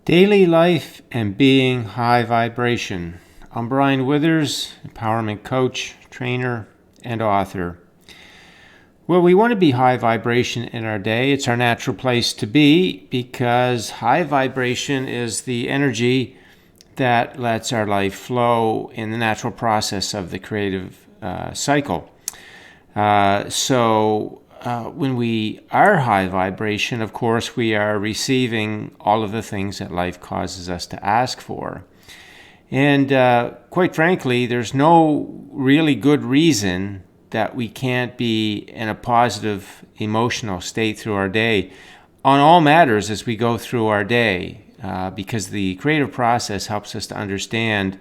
Daily life and being high vibration. I'm Brian Withers, empowerment coach, trainer, and author. Well, we want to be high vibration in our day. It's our natural place to be because high vibration is the energy that lets our life flow in the natural process of the creative cycle. When we are high vibration, of course, we are receiving all of the things that life causes us to ask for. And quite frankly, there's no really good reason that we can't be in a positive emotional state through our day on all matters as we go through our day, because the creative process helps us to understand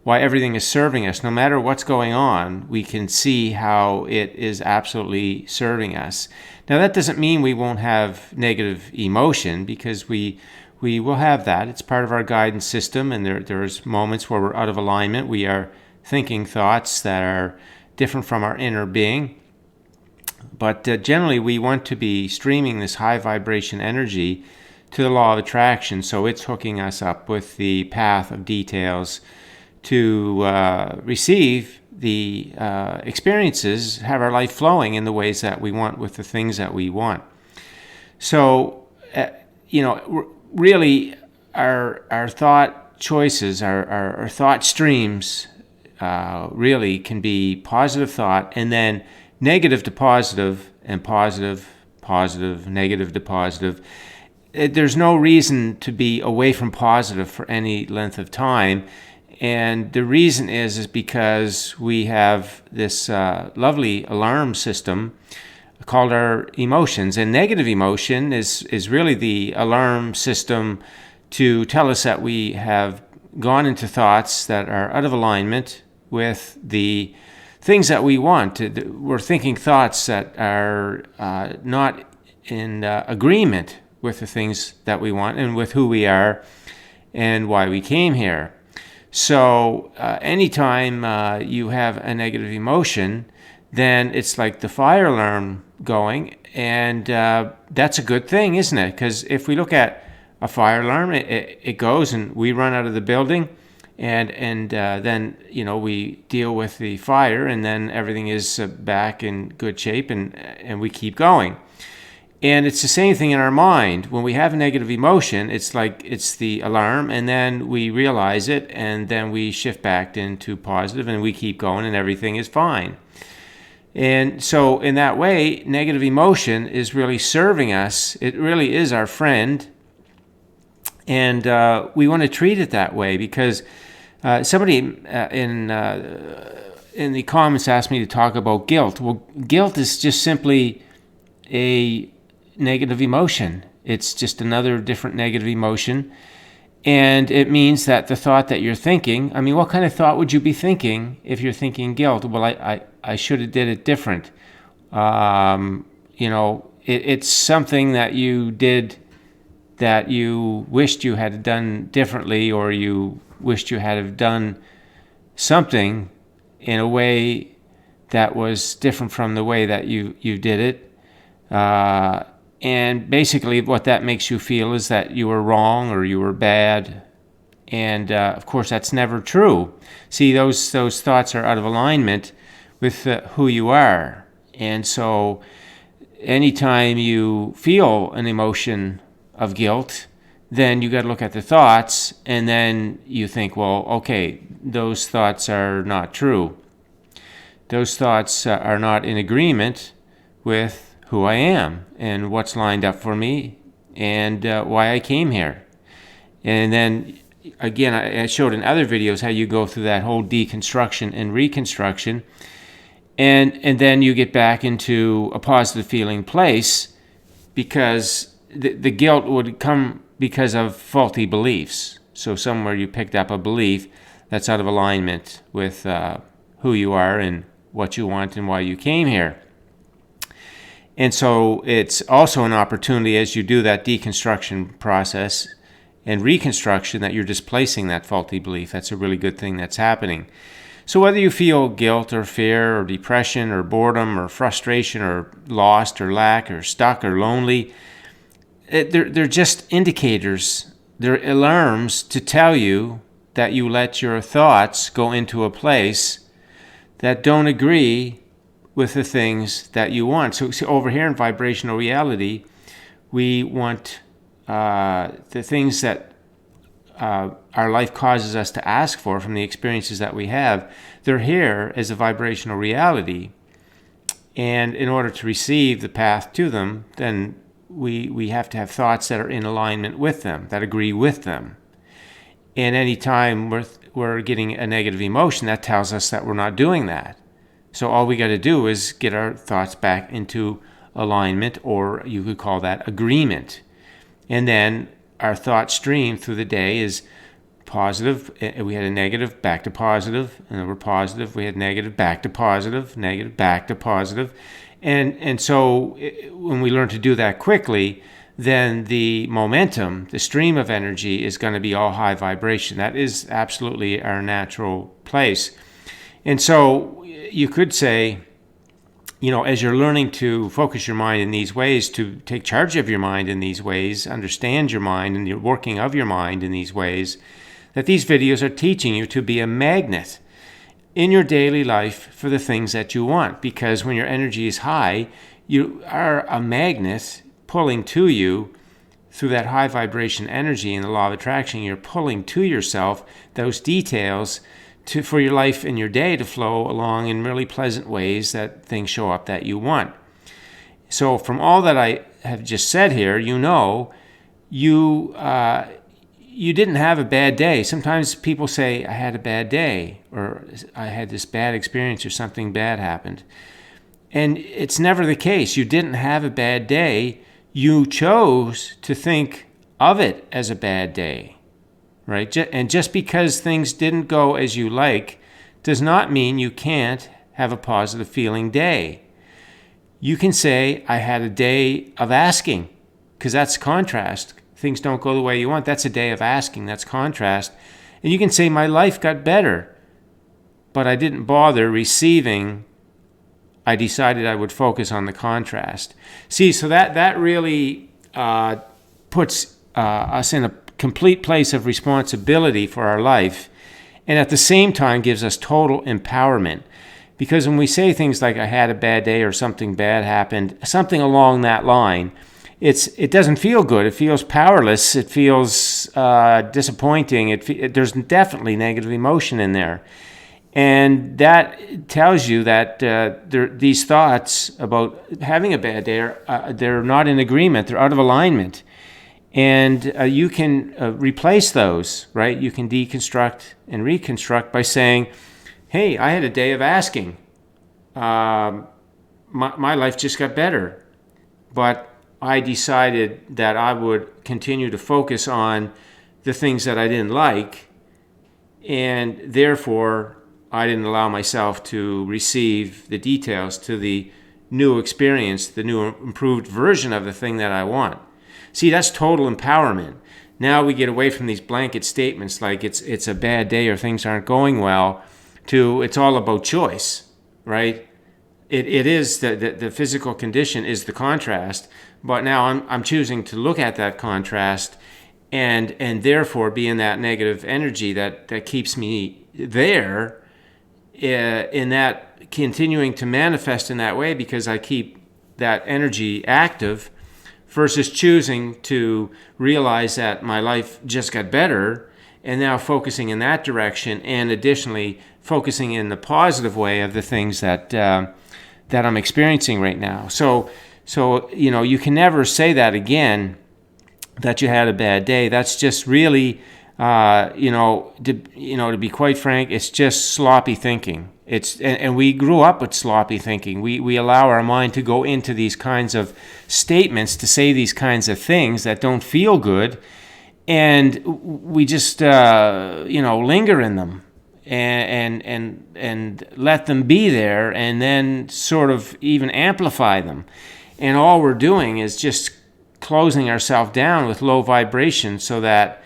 why everything is serving us. No matter what's going on, we can see how it is absolutely serving us. Now, that doesn't mean we won't have negative emotion, because we will have that. It's part of our guidance system, and there's moments where we're out of alignment. We are thinking thoughts that are different from our inner being. But generally, we want to be streaming this high vibration energy to the law of attraction, so it's hooking us up with the path of details to receive the experiences, have our life flowing in the ways that we want with the things that we want. So, really, our thought choices, our thought streams really can be positive thought and then negative to positive and positive, negative to positive. There's no reason to be away from positive for any length of time. And the reason is because we have this lovely alarm system called our emotions. And negative emotion is really the alarm system to tell us that we have gone into thoughts that are out of alignment with the things that we want. We're thinking thoughts that are not in agreement with the things that we want and with who we are and why we came here. So anytime you have a negative emotion, then it's like the fire alarm going, and that's a good thing, isn't it? Because if we look at a fire alarm, it goes and we run out of the building, and then we deal with the fire, and then everything is back in good shape, and we keep going. And it's the same thing in our mind. When we have a negative emotion, it's like it's the alarm, and then we realize it, and then we shift back into positive, and we keep going, and everything is fine. And so in that way, negative emotion is really serving us. It really is our friend. And we want to treat it that way, because somebody in the comments asked me to talk about guilt. Well, guilt is just simply a negative emotion. It's just another different negative emotion. And it means that the thought that you're thinking, what kind of thought would you be thinking if you're thinking guilt? Well, I should have did it different. It's something that you did that you wished you had done differently, or you wished you had have done something in a way that was different from the way that you did it. And basically what that makes you feel is that you were wrong or you were bad. And of course, that's never true. See, those thoughts are out of alignment with who you are. And so anytime you feel an emotion of guilt, then you got to look at the thoughts, and then you think, well, okay, those thoughts are not true. Those thoughts are not in agreement with who I am and what's lined up for me and why I came here. And then again, I showed in other videos how you go through that whole deconstruction and reconstruction, and then you get back into a positive feeling place, because the guilt would come because of faulty beliefs. So somewhere you picked up a belief that's out of alignment with who you are and what you want and why you came here. And so it's also an opportunity, as you do that deconstruction process and reconstruction, that you're displacing that faulty belief. That's a really good thing that's happening. So whether you feel guilt or fear or depression or boredom or frustration or lost or lack or stuck or lonely, they're just indicators they're alarms to tell you that you let your thoughts go into a place that don't agree with the things that you want. So over here in vibrational reality, we want the things that our life causes us to ask for from the experiences that we have. They're here as a vibrational reality. And in order to receive the path to them, then we have to have thoughts that are in alignment with them, that agree with them. And any time we're getting a negative emotion, that tells us that we're not doing that. So all we got to do is get our thoughts back into alignment, or you could call that agreement. And then our thought stream through the day is positive. We had a negative, back to positive, and then we're positive. We had negative, back to positive, negative, back to positive. And so when we learn to do that quickly, then the momentum, the stream of energy is going to be all high vibration. That is absolutely our natural place. And so you could say, as you're learning to focus your mind in these ways, to take charge of your mind in these ways, understand your mind and the working of your mind in these ways, that these videos are teaching you to be a magnet in your daily life for the things that you want. Because when your energy is high, you are a magnet pulling to you through that high vibration energy in the law of attraction. You're pulling to yourself those details for your life and your day to flow along in really pleasant ways, that things show up that you want. So from all that I have just said here, you didn't have a bad day. Sometimes people say, I had a bad day, or I had this bad experience, or something bad happened. And it's never the case. You didn't have a bad day. You chose to think of it as a bad day, right? And just because things didn't go as you like does not mean you can't have a positive feeling day. You can say, I had a day of asking, because that's contrast. Things don't go the way you want. That's a day of asking. That's contrast. And you can say, my life got better, but I didn't bother receiving. I decided I would focus on the contrast. See, so that really puts us in a complete place of responsibility for our life, and at the same time gives us total empowerment. Because when we say things like, I had a bad day, or something bad happened, something along that line, it doesn't feel good. It feels powerless. It feels disappointing. There's definitely negative emotion in there. And that tells you that these thoughts about having a bad day, they're not in agreement. They're out of alignment. And you can replace those, right? You can deconstruct and reconstruct by saying, hey, I had a day of asking. My life just got better. But I decided that I would continue to focus on the things that I didn't like. And therefore, I didn't allow myself to receive the details to the new experience, the new improved version of the thing that I want. See, that's total empowerment. Now we get away from these blanket statements like it's a bad day or things aren't going well, to it's all about choice, right? It is the physical condition is the contrast, but now I'm choosing to look at that contrast and therefore be in that negative energy that keeps me there, in that continuing to manifest in that way, because I keep that energy active, versus choosing to realize that my life just got better and now focusing in that direction, and additionally focusing in the positive way of the things that I'm experiencing right now. So you can never say that again, that you had a bad day. That's just really to be quite frank, it's just sloppy thinking. And we grew up with sloppy thinking. We allow our mind to go into these kinds of statements, to say these kinds of things that don't feel good, and we just linger in them and let them be there, and then sort of even amplify them. And all we're doing is just closing ourselves down with low vibration, so that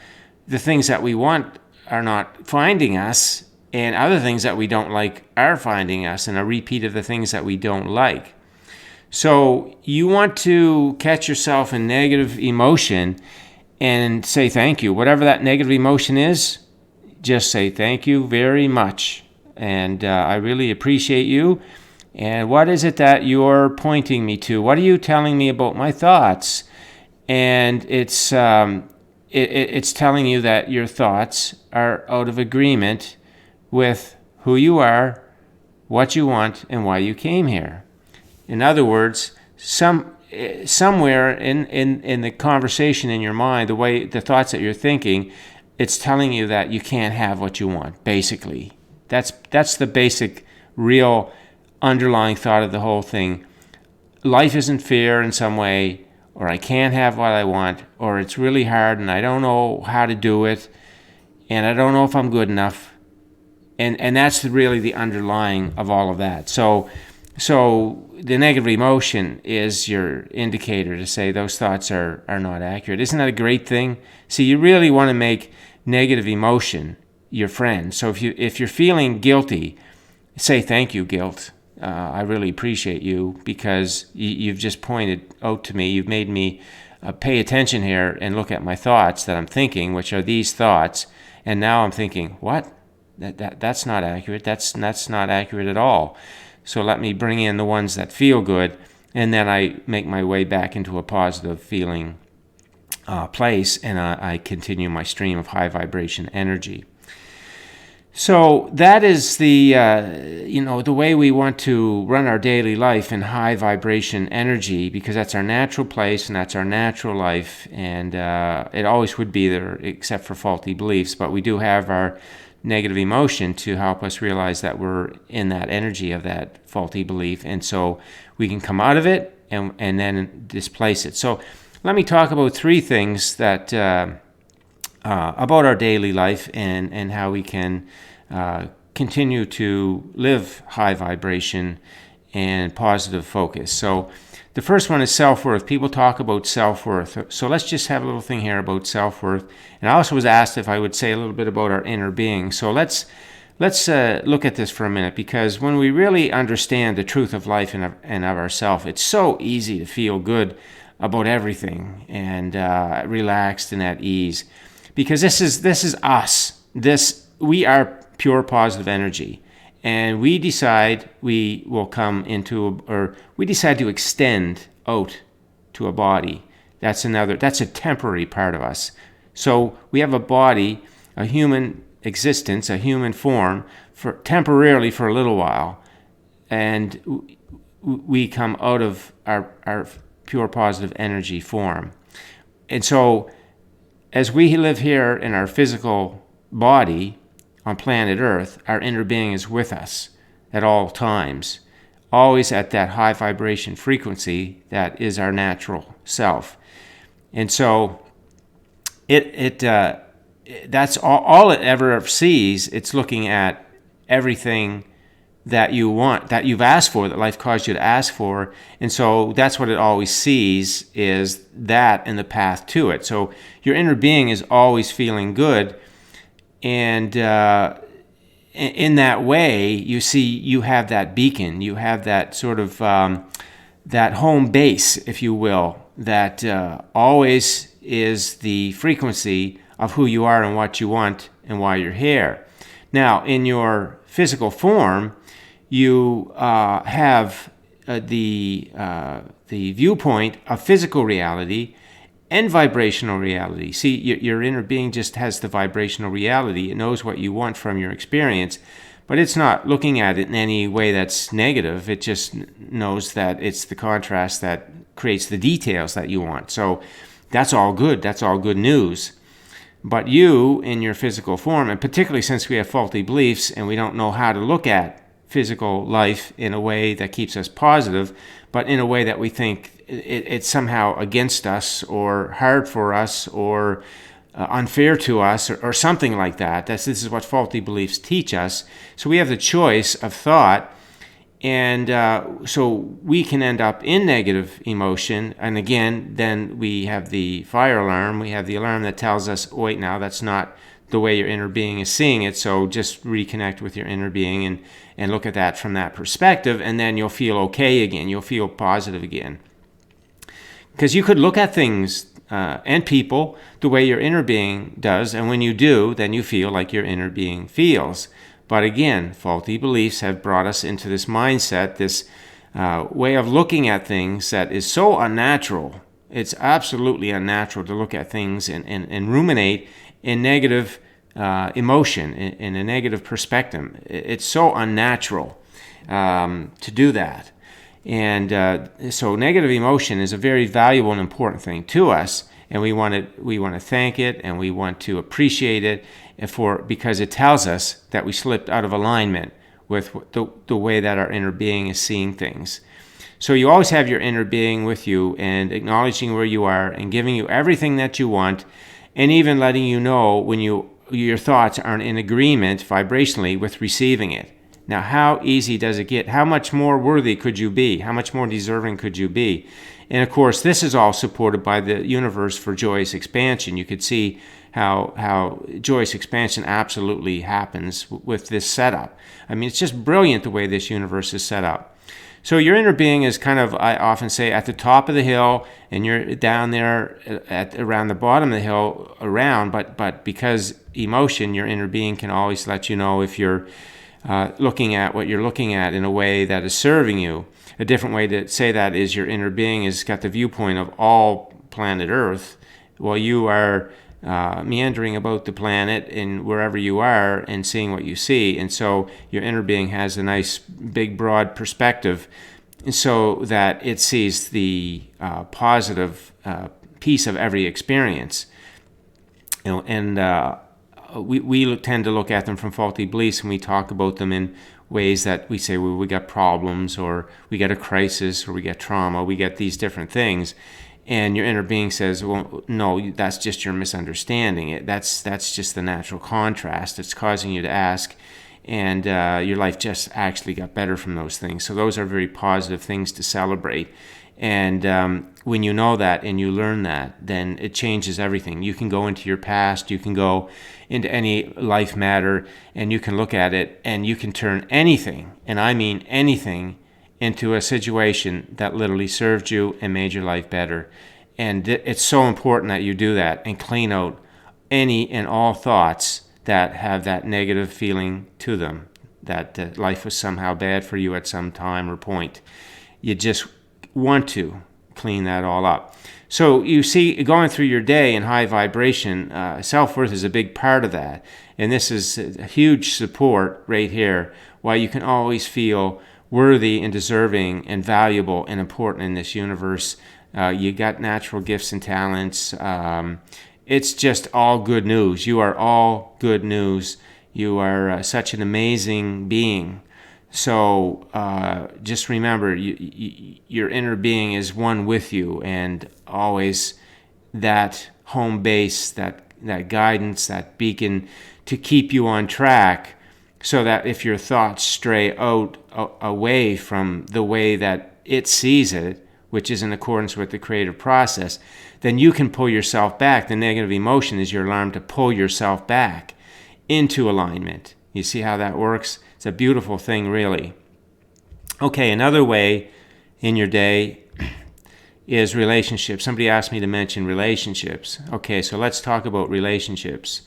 the things that we want are not finding us, and other things that we don't like are finding us, and a repeat of the things that we don't like. So you want to catch yourself in negative emotion and say thank you. Whatever that negative emotion is, just say thank you very much. And I really appreciate you. And what is it that you're pointing me to? What are you telling me about my thoughts? And it's telling you that your thoughts are out of agreement with who you are, what you want, and why you came here. In other words, somewhere in the conversation in your mind, the thoughts that you're thinking, it's telling you that you can't have what you want, basically. That's the basic, real, underlying thought of the whole thing. Life isn't fair in some way, or I can't have what I want, or it's really hard and I don't know how to do it, and I don't know if I'm good enough. And that's really the underlying of all of that. So the negative emotion is your indicator to say those thoughts are not accurate. Isn't that a great thing? See, you really want to make negative emotion your friend. So if you're feeling guilty, say thank you, guilt. I really appreciate you because you've just pointed out to me. You've made me pay attention here and look at my thoughts that I'm thinking, which are these thoughts. And now I'm thinking, what? That's not accurate. That's not accurate at all. So let me bring in the ones that feel good, and then I make my way back into a positive feeling place, and I continue my stream of high vibration energy. So that is the way we want to run our daily life in high vibration energy, because that's our natural place and that's our natural life, and it always would be there except for faulty beliefs. But we do have our negative emotion to help us realize that we're in that energy of that faulty belief, and so we can come out of it and then displace it. So let me talk about three things that about our daily life and how we can continue to live high vibration and positive focus. So the first one is self-worth. People talk about self-worth. So let's just have a little thing here about self-worth. And I also was asked if I would say a little bit about our inner being. So let's look at this for a minute, because when we really understand the truth of life and of ourselves, it's so easy to feel good about everything and relaxed and at ease, because this is us. We are pure positive energy. And we decide we will come into, or we decide to extend out to a body. That's a temporary part of us. So we have a body, a human existence, a human form, temporarily for a little while. And we come out of our pure positive energy form. And so as we live here in our physical body, on planet Earth, our inner being is with us at all times, always at that high vibration frequency that is our natural self. And so that's all it ever sees. It's looking at everything that you want, that you've asked for, that life caused you to ask for. And so that's what it always sees, is that and the path to it. So your inner being is always feeling good. And in that way, you see, you have that beacon, you have that sort of that home base, if you will, that always is the frequency of who you are and what you want and why you're here. Now, in your physical form, you have the viewpoint of physical reality and vibrational reality. See, your inner being just has the vibrational reality. It knows what you want from your experience, but it's not looking at it in any way that's negative. It just knows that it's the contrast that creates the details that you want. So that's all good. That's all good news. But you, in your physical form, and particularly since we have faulty beliefs and we don't know how to look at physical life in a way that keeps us positive, but in a way that we think it's somehow against us or hard for us or unfair to us or something like that. This is what faulty beliefs teach us. So we have the choice of thought, and so we can end up in negative emotion. And again, then we have the fire alarm. We have the alarm that tells us, oh, wait, now that's not the way your inner being is seeing it. So just reconnect with your inner being and look at that from that perspective, and then you'll feel okay again. You'll feel positive again. Because you could look at things and people the way your inner being does, and when you do, then you feel like your inner being feels. But again, faulty beliefs have brought us into this mindset, this way of looking at things that is so unnatural. It's absolutely unnatural to look at things and ruminate in negative emotion, in a negative perspective. It's so unnatural to do that. And so negative emotion is a very valuable and important thing to us, and we want to thank it, and we want to appreciate it because it tells us that we slipped out of alignment with the way that our inner being is seeing things. So you always have your inner being with you and acknowledging where you are and giving you everything that you want, and even letting you know when your thoughts aren't in agreement vibrationally with receiving it. Now, how easy does it get? How much more worthy could you be? How much more deserving could you be? And of course, this is all supported by the universe for joyous expansion. You could see how joyous expansion absolutely happens with this setup. I mean, it's just brilliant the way this universe is set up. So your inner being is kind of, I often say, at the top of the hill, and you're down there around the bottom of the hill but because emotion, your inner being can always let you know if you're looking at what you're looking at in a way that is serving you. A different way to say that is your inner being has got the viewpoint of all planet Earth, while you are meandering about the planet and wherever you are and seeing what you see. And so your inner being has a nice big broad perspective, so that it sees the positive piece of every experience. We tend to look at them from faulty beliefs, and we talk about them in ways that we say, well, we got problems, or we got a crisis, or we got trauma, we get these different things. And your inner being says, well, no, that's just your misunderstanding. That's just the natural contrast. It's causing you to ask, and your life just actually got better from those things. So those are very positive things to celebrate. And when you know that and you learn that, then it changes everything. You can go into your past, you can go into any life matter, and you can look at it, and you can turn anything, and I mean anything, into a situation that literally served you and made your life better. And it's so important that you do that and clean out any and all thoughts that have that negative feeling to them, that life was somehow bad for you at some time or point. You just want to clean that all up. So you see, going through your day in high vibration, self-worth is a big part of that. And this is a huge support right here, why you can always feel worthy and deserving and valuable and important in this universe. You got natural gifts and talents. It's just all good news. You are all good news. You are such an amazing being. So just remember, your inner being is one with you, and always that home base, that guidance, that beacon to keep you on track, so that if your thoughts stray away from the way that it sees it, which is in accordance with the creative process, then you can pull yourself back. The negative emotion is your alarm to pull yourself back into alignment. You see how that works? It's a beautiful thing, really. Okay, another way in your day is relationships. Somebody asked me to mention relationships. Okay, so let's talk about relationships.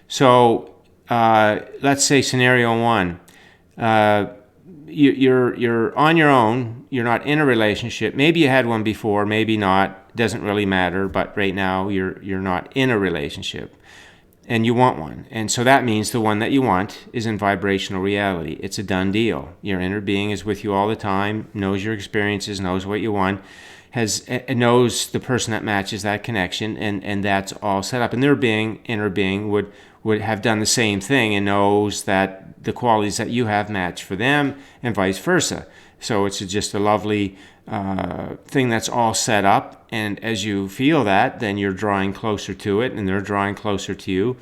So let's say scenario one. You're on your own. You're not in a relationship. Maybe you had one before, maybe not. Doesn't really matter. But right now you're not in a relationship, and you want one. And so that means the one that you want is in vibrational reality. It's a done deal. Your inner being is with you all the time, knows your experiences, knows what you want, knows the person that matches that connection, and that's all set up. And their inner being would have done the same thing and knows that the qualities that you have match for them, and vice versa. So it's just a lovely thing that's all set up, and as you feel that, then you're drawing closer to it, and they're drawing closer to you,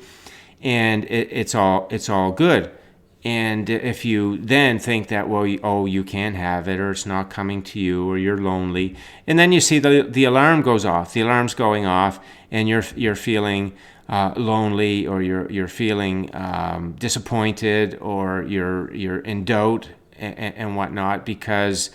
and it's all good. And if you then think that, well, you can't have it, or it's not coming to you, or you're lonely, and then you see the alarm goes off, the alarm's going off, and you're feeling lonely, or you're feeling disappointed, or you're in doubt and whatnot, because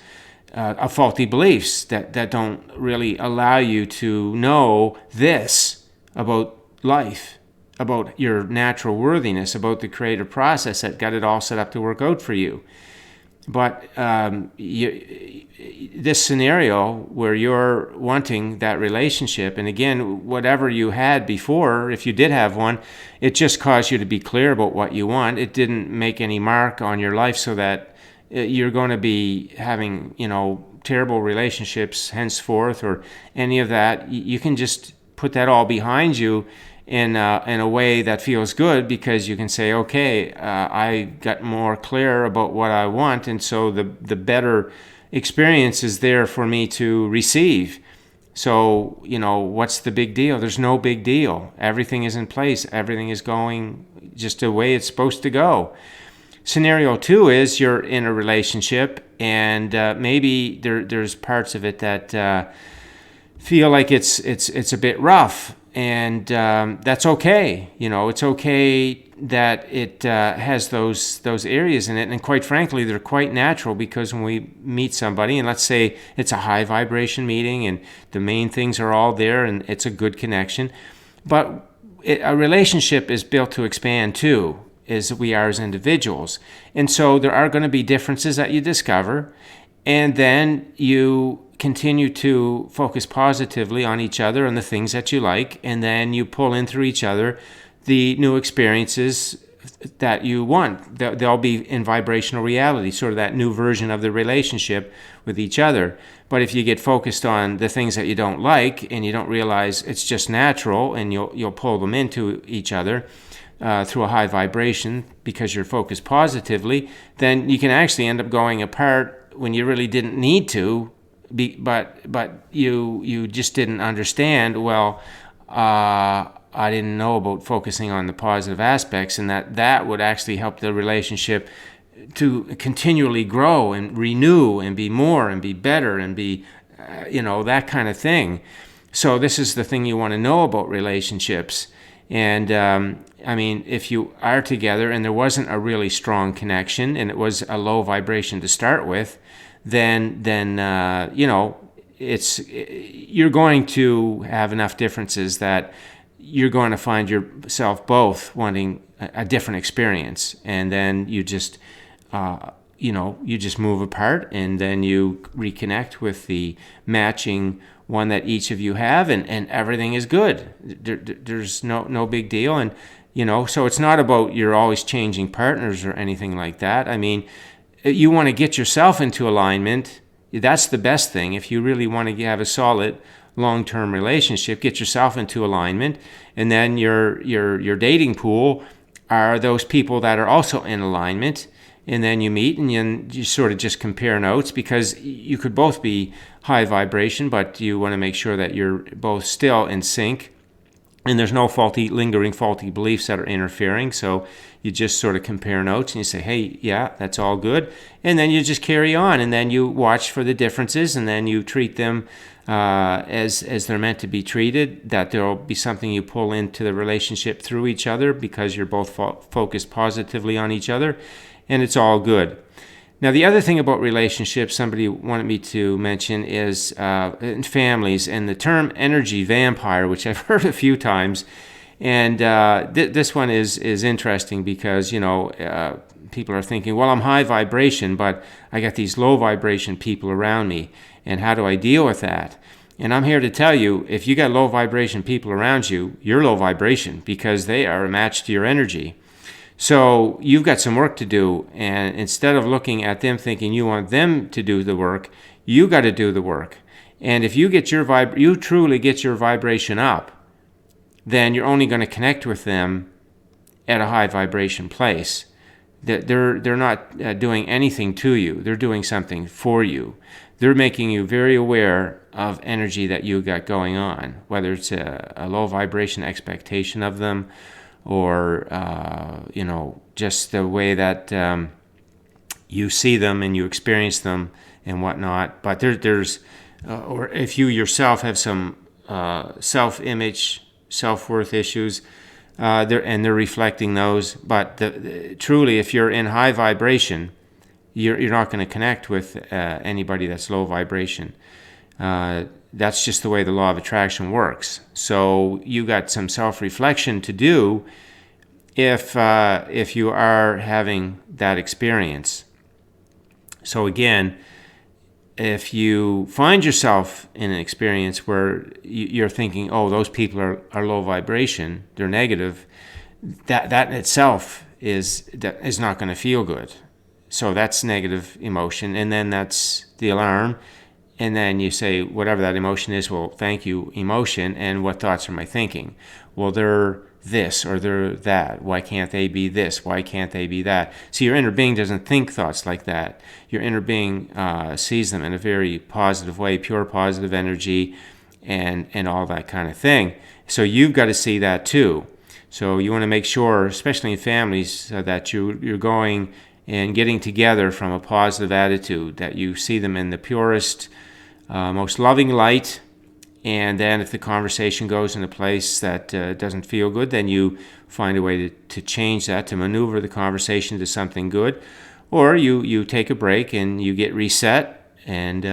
of faulty beliefs that don't really allow you to know this about life, about your natural worthiness, about the creative process that got it all set up to work out for you. But this scenario where you're wanting that relationship, and again, whatever you had before, if you did have one, it just caused you to be clear about what you want. It didn't make any mark on your life so that you're going to be having, terrible relationships henceforth or any of that. You can just put that all behind you in a way that feels good, because you can say, okay, I got more clear about what I want, and so the better experience is there for me to receive. So, what's the big deal? There's no big deal. Everything is in place. Everything is going just the way it's supposed to go. Scenario 2 is you're in a relationship, and maybe there's parts of it that feel like it's a bit rough. And that's okay. It's okay that it has those areas in it. And quite frankly, they're quite natural, because when we meet somebody, and let's say it's a high vibration meeting and the main things are all there and it's a good connection. But a relationship is built to expand too, as we are as individuals. And so there are going to be differences that you discover. And then you continue to focus positively on each other and the things that you like, and then you pull in through each other the new experiences that you want. They'll be in vibrational reality, sort of that new version of the relationship with each other. But if you get focused on the things that you don't like and you don't realize it's just natural, and you'll pull them into each other through a high vibration because you're focused positively, then you can actually end up going apart when you really didn't need to. But you just didn't understand. Well, I didn't know about focusing on the positive aspects, and that would actually help the relationship to continually grow and renew and be more and be better and be, that kind of thing. So this is the thing you want to know about relationships. And if you are together and there wasn't a really strong connection and it was a low vibration to start with, then you're going to have enough differences that you're going to find yourself both wanting a different experience, and then you just move apart, and then you reconnect with the matching one that each of you have, and everything is good. There's no big deal, and so it's not about you're always changing partners or anything like that. You want to get yourself into alignment. That's the best thing. If you really want to have a solid long-term relationship, get yourself into alignment, and then your dating pool are those people that are also in alignment. And then you meet and you sort of just compare notes, because you could both be high vibration, but you want to make sure that you're both still in sync and there's no lingering faulty beliefs that are interfering. So you just sort of compare notes and you say, hey, yeah, that's all good. And then you just carry on, and then you watch for the differences, and then you treat them as they're meant to be treated, that there'll be something you pull into the relationship through each other because you're both focused positively on each other, and it's all good. Now, the other thing about relationships somebody wanted me to mention is in families, and the term energy vampire, which I've heard a few times. And this one is interesting because, people are thinking, well, I'm high vibration, but I got these low vibration people around me. And how do I deal with that? And I'm here to tell you, if you got low vibration people around you, you're low vibration because they are a match to your energy. So you've got some work to do, and instead of looking at them thinking you want them to do the work, you got to do the work. And if you get you truly get your vibration up, then you're only going to connect with them at a high vibration place. They're not doing anything to you. They're doing something for you. They're making you very aware of energy that you got going on, whether it's a low vibration expectation of them, or just the way that you see them and you experience them and whatnot. But there's or if you yourself have some self-image, self-worth issues, they're reflecting those. But truly, if you're in high vibration you're not going to connect with anybody that's low vibration. That's just the way the law of attraction works. So you got some self-reflection to do if you are having that experience. So again, if you find yourself in an experience where you're thinking, oh, those people are low vibration, they're negative, that in itself is not going to feel good. So that's negative emotion, and then that's the alarm. And then you say, whatever that emotion is, well, thank you, emotion, and what thoughts am I thinking? Well, they're this or they're that. Why can't they be this? Why can't they be that? See, your inner being doesn't think thoughts like that. Your inner being sees them in a very positive way, pure positive energy, and all that kind of thing. So you've got to see that too. So you want to make sure, especially in families, that you're going and getting together from a positive attitude, that you see them in the purest, most loving light. And then if the conversation goes in a place that doesn't feel good, then you find a way to change that, to maneuver the conversation to something good. Or you take a break and you get reset, and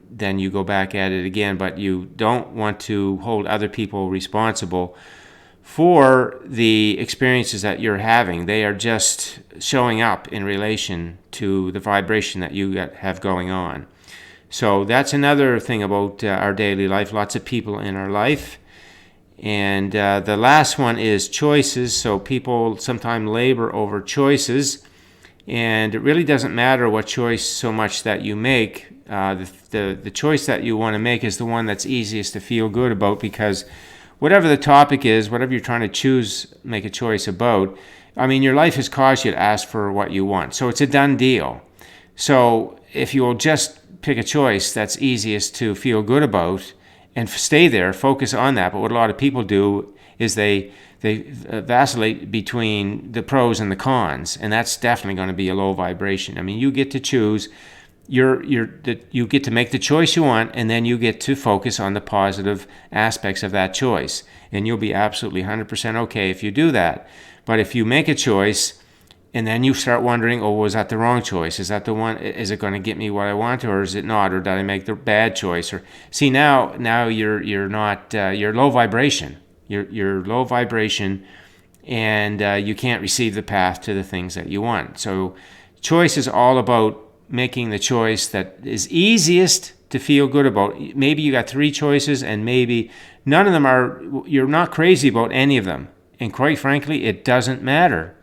then you go back at it again. But you don't want to hold other people responsible for the experiences that you're having. They are just showing up in relation to the vibration that you have going on. So that's another thing about our daily life, lots of people in our life. And the last one is choices. So people sometimes labor over choices, and it really doesn't matter what choice so much that you make. The choice that you want to make is the one that's easiest to feel good about, because whatever the topic is, whatever you're trying to make a choice about, I mean, your life has caused you to ask for what you want. So it's a done deal. So if you will just pick a choice that's easiest to feel good about and stay there, focus on that. But what a lot of people do is they vacillate between the pros and the cons, and that's definitely going to be a low vibration. I mean, you get to choose. You get to make the choice you want, and then you get to focus on the positive aspects of that choice, and you'll be absolutely 100% okay if you do that. But if you make a choice and then you start wondering, oh, was that the wrong choice? Is that the one? Is it going to get me what I want, or is it not? Or did I make the bad choice? Or see, now you're not you're low vibration. You're low vibration, and you can't receive the path to the things that you want. So choice is all about making the choice that is easiest to feel good about. Maybe you got 3 choices, and maybe none of them you're not crazy about any of them. And quite frankly, it doesn't matter.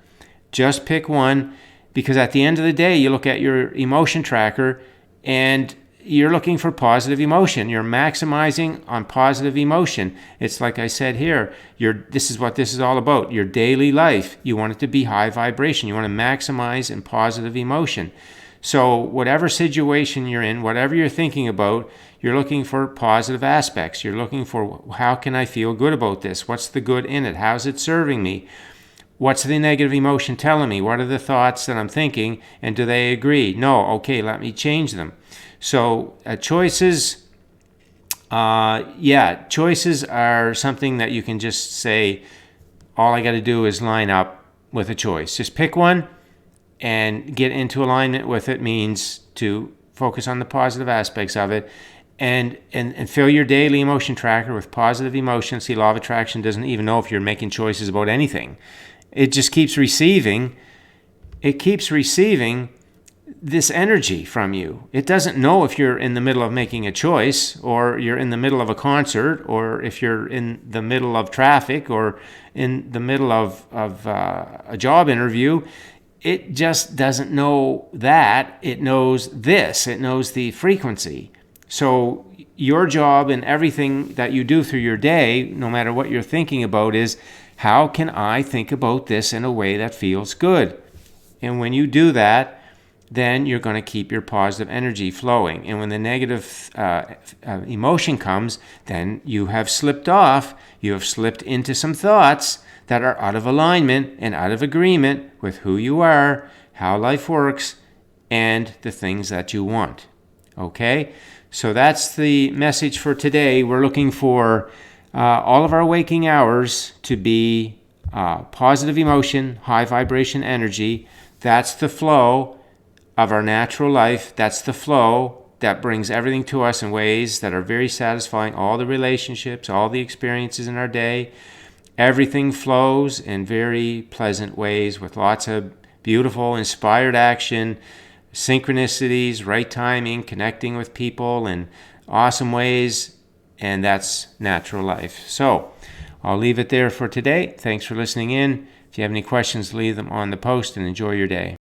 Just pick one, because at the end of the day, you look at your emotion tracker and you're looking for positive emotion. You're maximizing on positive emotion. It's like I said here, this is what this is all about. Your daily life, you want it to be high vibration. You want to maximize in positive emotion. So whatever situation you're in, whatever you're thinking about, you're looking for positive aspects. You're looking for, how can I feel good about this? What's the good in it? How's it serving me? What's the negative emotion telling me? What are the thoughts that I'm thinking? And do they agree? No. Okay, let me change them. So choices, choices are something that you can just say, all I got to do is line up with a choice. Just pick one and get into alignment with it. Means to focus on the positive aspects of it, and fill your daily emotion tracker with positive emotions. See, law of attraction doesn't even know if you're making choices about anything. It just keeps receiving. It keeps receiving this energy from you. It doesn't know if you're in the middle of making a choice, or you're in the middle of a concert, or if you're in the middle of traffic, or in the middle of a job interview. It just doesn't know that. It knows this. It knows the frequency. So your job and everything that you do through your day, no matter what you're thinking about, is, how can I think about this in a way that feels good? And when you do that, then you're going to keep your positive energy flowing. And when the negative emotion comes, then you have slipped off. You have slipped into some thoughts that are out of alignment and out of agreement with who you are, how life works, and the things that you want. Okay? So that's the message for today. We're looking for all of our waking hours to be positive emotion, high vibration energy. That's the flow of our natural life. That's the flow that brings everything to us in ways that are very satisfying. All the relationships, all the experiences in our day, everything flows in very pleasant ways with lots of beautiful, inspired action, synchronicities, right timing, connecting with people in awesome ways, and that's natural life. So I'll leave it there for today. Thanks for listening in. If you have any questions, leave them on the post and enjoy your day.